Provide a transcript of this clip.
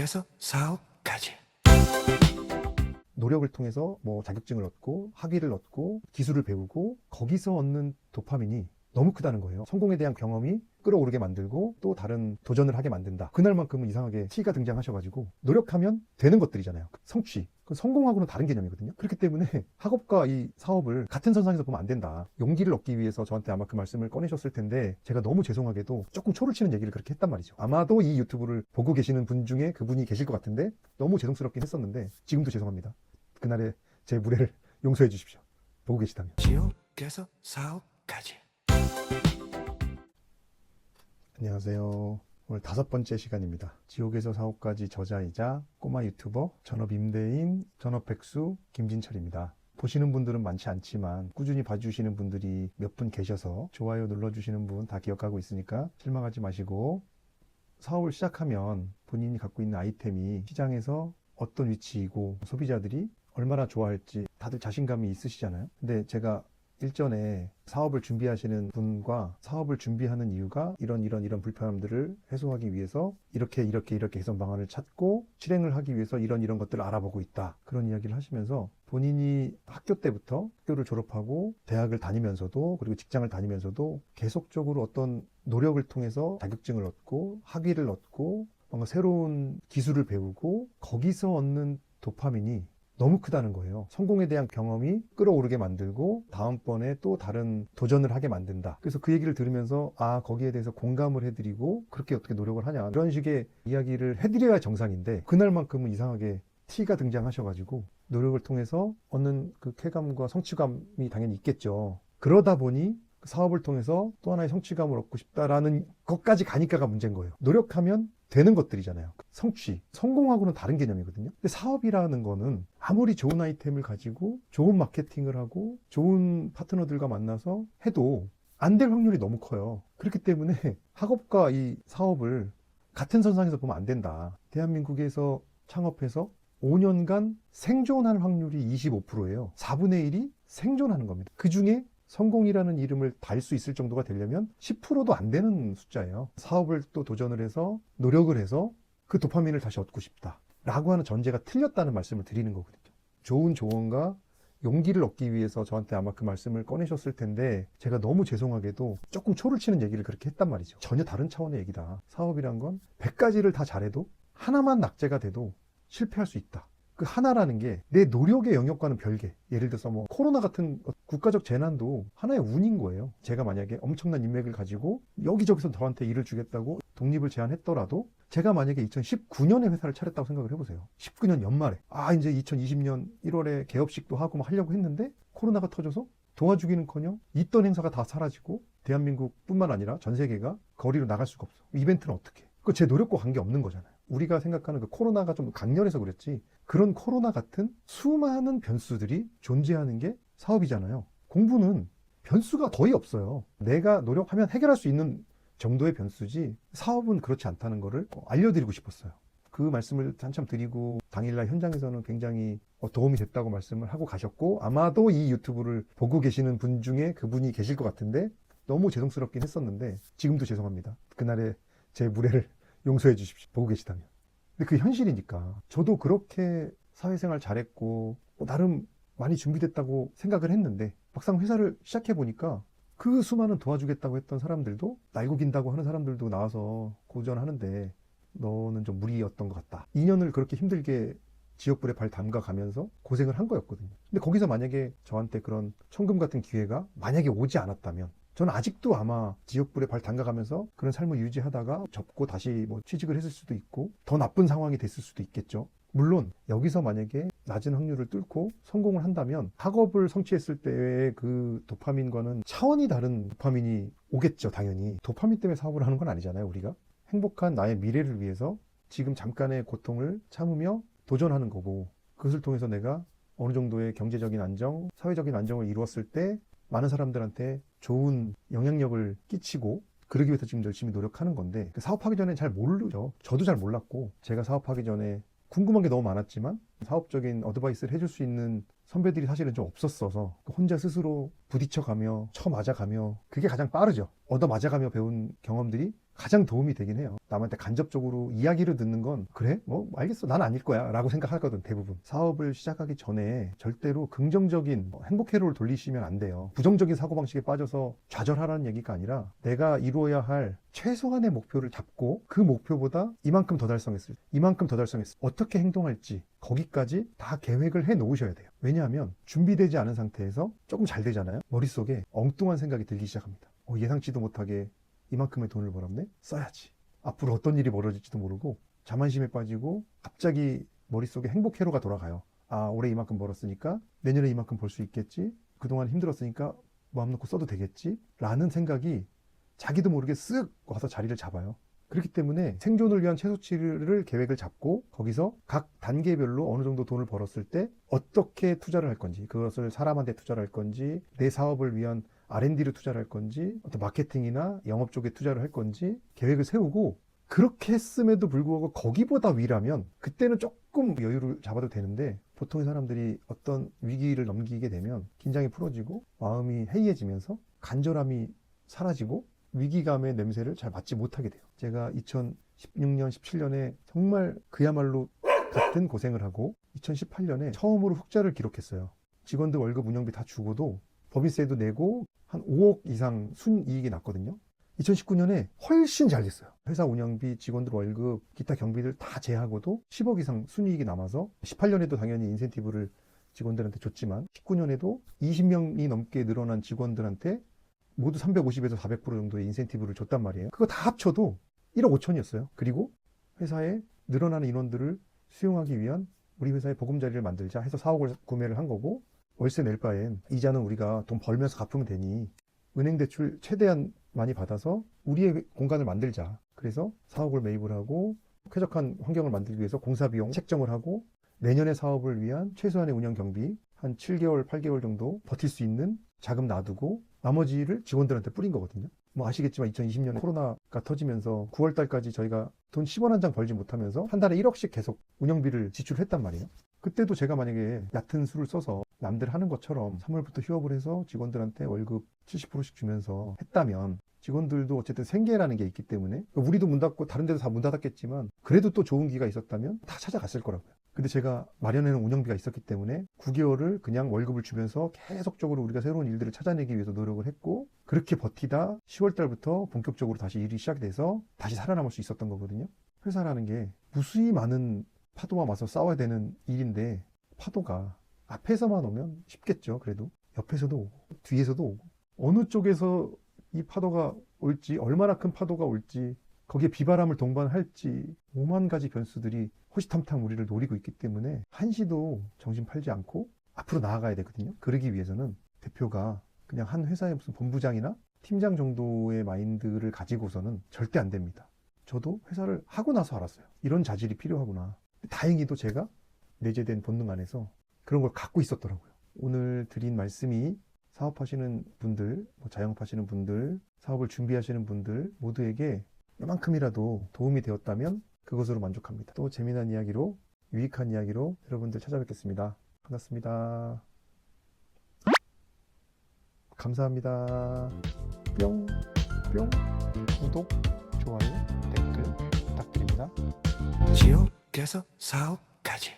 지옥에서 사업까지. 노력을 통해서 뭐 자격증을 얻고 학위를 얻고 기술을 배우고 거기서 얻는 도파민이 너무 크다는 거예요. 성공에 대한 경험이 끌어오르게 만들고 또 다른 도전을 하게 만든다. 그날만큼은 이상하게 T가 등장하셔가지고 노력하면 되는 것들이잖아요. 성취. 성공하고는 다른 개념이거든요. 그렇기 때문에 학업과 이 사업을 같은 선상에서 보면 안 된다. 용기를 얻기 위해서 저한테 아마 그 말씀을 꺼내셨을 텐데 제가 너무 죄송하게도 조금 초를 치는 얘기를 그렇게 했단 말이죠. 아마도 이 유튜브를 보고 계시는 분 중에 그분이 계실 것 같은데 너무 죄송스럽긴 했었는데 지금도 죄송합니다. 그날의 제 무례를 용서해 주십시오. 보고 계시다면. 지옥에서 사업까지. 안녕하세요. 오늘 5번째 시간입니다. 지옥에서 사업까지 저자이자 꼬마 유튜버, 전업 임대인, 전업 백수 김진철입니다. 보시는 분들은 많지 않지만 꾸준히 봐주시는 분들이 몇 분 계셔서 좋아요 눌러주시는 분 다 기억하고 있으니까 실망하지 마시고, 사업을 시작하면 본인이 갖고 있는 아이템이 시장에서 어떤 위치이고 소비자들이 얼마나 좋아할지 다들 자신감이 있으시잖아요. 근데 제가 일전에 사업을 준비하시는 분과 사업을 준비하는 이유가 이런 불편함들을 해소하기 위해서 이렇게 개선 방안을 찾고 실행을 하기 위해서 이런 것들을 알아보고 있다, 그런 이야기를 하시면서 본인이 학교 때부터 학교를 졸업하고 대학을 다니면서도 그리고 직장을 다니면서도 계속적으로 어떤 노력을 통해서 자격증을 얻고 학위를 얻고 뭔가 새로운 기술을 배우고 거기서 얻는 도파민이 너무 크다는 거예요. 성공에 대한 경험이 끌어오르게 만들고 다음번에 또 다른 도전을 하게 만든다. 그래서 그 얘기를 들으면서 거기에 대해서 공감을 해드리고 그렇게 어떻게 노력을 하냐, 이런 식의 이야기를 해드려야 정상인데 그날만큼은 이상하게 T가 등장하셔가지고 노력을 통해서 얻는 그 쾌감과 성취감이 당연히 있겠죠. 그러다 보니 사업을 통해서 또 하나의 성취감을 얻고 싶다라는 것까지 가니까가 문제인 거예요. 노력하면 되는 것들이잖아요. 성취, 성공하고는 다른 개념이거든요. 근데 사업이라는 거는 아무리 좋은 아이템을 가지고 좋은 마케팅을 하고 좋은 파트너들과 만나서 해도 안 될 확률이 너무 커요. 그렇기 때문에 학업과 이 사업을 같은 선상에서 보면 안 된다. 대한민국에서 창업해서 5년간 생존할 확률이 25%예요. 4분의 1이 생존하는 겁니다. 그 중에 성공이라는 이름을 달 수 있을 정도가 되려면 10%도 안 되는 숫자예요. 사업을 또 도전을 해서 노력을 해서 그 도파민을 다시 얻고 싶다 라고 하는 전제가 틀렸다는 말씀을 드리는 거거든요. 좋은 조언과 용기를 얻기 위해서 저한테 아마 그 말씀을 꺼내셨을 텐데 제가 너무 죄송하게도 조금 초를 치는 얘기를 그렇게 했단 말이죠. 전혀 다른 차원의 얘기다. 사업이란 건 100가지를 다 잘해도 하나만 낙제가 돼도 실패할 수 있다. 그 하나라는 게 내 노력의 영역과는 별개. 예를 들어서 뭐 코로나 같은 국가적 재난도 하나의 운인 거예요. 제가 만약에 엄청난 인맥을 가지고 여기저기서 저한테 일을 주겠다고 독립을 제안했더라도 제가 만약에 2019년에 회사를 차렸다고 생각을 해보세요. 19년 연말에 이제 2020년 1월에 개업식도 하고 막 하려고 했는데 코로나가 터져서 도와주기는커녕 있던 행사가 다 사라지고 대한민국뿐만 아니라 전 세계가 거리로 나갈 수가 없어. 이벤트는 어떻게 해? 그거 제 노력과 관계없는 거잖아요. 우리가 생각하는 그 코로나가 좀 강렬해서 그랬지, 그런 코로나 같은 수많은 변수들이 존재하는 게 사업이잖아요. 공부는 변수가 거의 없어요. 내가 노력하면 해결할 수 있는 정도의 변수지 사업은 그렇지 않다는 거를 알려드리고 싶었어요. 그 말씀을 한참 드리고 당일날 현장에서는 굉장히 도움이 됐다고 말씀을 하고 가셨고, 아마도 이 유튜브를 보고 계시는 분 중에 그분이 계실 것 같은데 너무 죄송스럽긴 했었는데 지금도 죄송합니다. 그날의 제 무례를 용서해 주십시오. 보고 계시다면. 근데 그 현실이니까. 저도 그렇게 사회생활 잘했고 나름 많이 준비됐다고 생각을 했는데 막상 회사를 시작해 보니까 그 수많은 도와주겠다고 했던 사람들도, 날고 긴다고 하는 사람들도 나와서 고전하는데 너는 좀 무리였던 것 같다. 2년을 그렇게 힘들게 지옥불에 발 담가 가면서 고생을 한 거였거든요. 근데 거기서 만약에 저한테 그런 천금 같은 기회가 만약에 오지 않았다면 저는 아직도 아마 지옥불에 발 담가가면서 그런 삶을 유지하다가 접고 다시 뭐 취직을 했을 수도 있고 더 나쁜 상황이 됐을 수도 있겠죠. 물론 여기서 만약에 낮은 확률을 뚫고 성공을 한다면 학업을 성취했을 때의 그 도파민과는 차원이 다른 도파민이 오겠죠. 당연히 도파민 때문에 사업을 하는 건 아니잖아요. 우리가 행복한 나의 미래를 위해서 지금 잠깐의 고통을 참으며 도전하는 거고, 그것을 통해서 내가 어느 정도의 경제적인 안정, 사회적인 안정을 이루었을 때 많은 사람들한테 좋은 영향력을 끼치고, 그러기 위해서 지금 열심히 노력하는 건데, 사업하기 전에 잘 모르죠. 저도 잘 몰랐고, 제가 사업하기 전에 궁금한 게 너무 많았지만 사업적인 어드바이스를 해줄 수 있는 선배들이 사실은 좀 없었어서 혼자 스스로 부딪혀가며 쳐맞아가며, 그게 가장 빠르죠. 얻어 맞아가며 배운 경험들이 가장 도움이 되긴 해요. 남한테 간접적으로 이야기를 듣는 건 그래? 뭐 알겠어. 난 아닐 거야 라고 생각하거든 대부분. 사업을 시작하기 전에 절대로 긍정적인 행복 회로를 돌리시면 안 돼요. 부정적인 사고방식에 빠져서 좌절하라는 얘기가 아니라 내가 이루어야 할 최소한의 목표를 잡고 그 목표보다 이만큼 더 달성했을 때, 이만큼 더 달성했을 때 어떻게 행동할지 거기까지 다 계획을 해 놓으셔야 돼요. 왜냐하면 준비되지 않은 상태에서 조금 잘 되잖아요. 머릿속에 엉뚱한 생각이 들기 시작합니다. 예상치도 못하게 이만큼의 돈을 벌었네? 써야지. 앞으로 어떤 일이 벌어질지도 모르고 자만심에 빠지고 갑자기 머릿속에 행복 회로가 돌아가요. 올해 이만큼 벌었으니까 내년에 이만큼 벌 수 있겠지? 그동안 힘들었으니까 마음 놓고 써도 되겠지? 라는 생각이 자기도 모르게 쓱 와서 자리를 잡아요. 그렇기 때문에 생존을 위한 최소치를 계획을 잡고 거기서 각 단계별로 어느 정도 돈을 벌었을 때 어떻게 투자를 할 건지, 그것을 사람한테 투자를 할 건지, 내 사업을 위한 R&D를 투자를 할 건지, 어떤 마케팅이나 영업 쪽에 투자를 할 건지 계획을 세우고, 그렇게 했음에도 불구하고 거기보다 위라면 그때는 조금 여유를 잡아도 되는데, 보통의 사람들이 어떤 위기를 넘기게 되면 긴장이 풀어지고 마음이 해이해지면서 간절함이 사라지고 위기감의 냄새를 잘 맡지 못하게 돼요. 제가 2016년, 17년에 정말 그야말로 같은 고생을 하고 2018년에 처음으로 흑자를 기록했어요. 직원들 월급 운영비 다 주고도 법인세도 내고 한 5억 이상 순이익이 났거든요. 2019년에 훨씬 잘 됐어요. 회사 운영비, 직원들 월급, 기타 경비들 다 제하고도 10억 이상 순이익이 남아서 18년에도 당연히 인센티브를 직원들한테 줬지만 19년에도 20명이 넘게 늘어난 직원들한테 모두 350에서 400% 정도의 인센티브를 줬단 말이에요. 그거 다 합쳐도 1억 5천이었어요. 그리고 회사에 늘어나는 인원들을 수용하기 위한 우리 회사의 보금자리를 만들자 해서 사옥을 구매를 한 거고, 월세 낼 바엔 이자는 우리가 돈 벌면서 갚으면 되니 은행 대출 최대한 많이 받아서 우리의 공간을 만들자. 그래서 사옥을 매입을 하고 쾌적한 환경을 만들기 위해서 공사비용 책정을 하고 내년의 사업을 위한 최소한의 운영 경비 한 7개월, 8개월 정도 버틸 수 있는 자금 놔두고 나머지를 직원들한테 뿌린 거거든요. 뭐 아시겠지만 2020년에 코로나가 터지면서 9월 달까지 저희가 돈 10원 한 장 벌지 못하면서 한 달에 1억씩 계속 운영비를 지출했단 말이에요. 그때도 제가 만약에 얕은 수를 써서 남들 하는 것처럼 3월부터 휴업을 해서 직원들한테 월급 70%씩 주면서 했다면 직원들도 어쨌든 생계라는 게 있기 때문에 우리도 문 닫고 다른 데도 다 문 닫았겠지만 그래도 또 좋은 기회가 있었다면 다 찾아갔을 거라고요. 근데 제가 마련해놓은 운영비가 있었기 때문에 9개월을 그냥 월급을 주면서 계속적으로 우리가 새로운 일들을 찾아내기 위해서 노력을 했고, 그렇게 버티다 10월 달부터 본격적으로 다시 일이 시작돼서 다시 살아남을 수 있었던 거거든요. 회사라는 게 무수히 많은 파도와 맞서 싸워야 되는 일인데, 파도가 앞에서만 오면 쉽겠죠. 그래도 옆에서도 오고 뒤에서도 오고 어느 쪽에서 이 파도가 올지, 얼마나 큰 파도가 올지, 거기에 비바람을 동반할지 5만 가지 변수들이 호시탐탐 우리를 노리고 있기 때문에 한시도 정신 팔지 않고 앞으로 나아가야 되거든요. 그러기 위해서는 대표가 그냥 한 회사의 무슨 본부장이나 팀장 정도의 마인드를 가지고서는 절대 안 됩니다. 저도 회사를 하고 나서 알았어요. 이런 자질이 필요하구나. 다행히도 제가 내재된 본능 안에서 그런 걸 갖고 있었더라고요. 오늘 드린 말씀이 사업하시는 분들, 자영업하시는 분들, 사업을 준비하시는 분들 모두에게 요만큼이라도 도움이 되었다면 그것으로 만족합니다. 또 재미난 이야기로, 유익한 이야기로 여러분들 찾아뵙겠습니다. 반갑습니다. 감사합니다. 뿅, 뿅. 구독, 좋아요, 댓글 부탁드립니다. 지옥에서 사옥까지.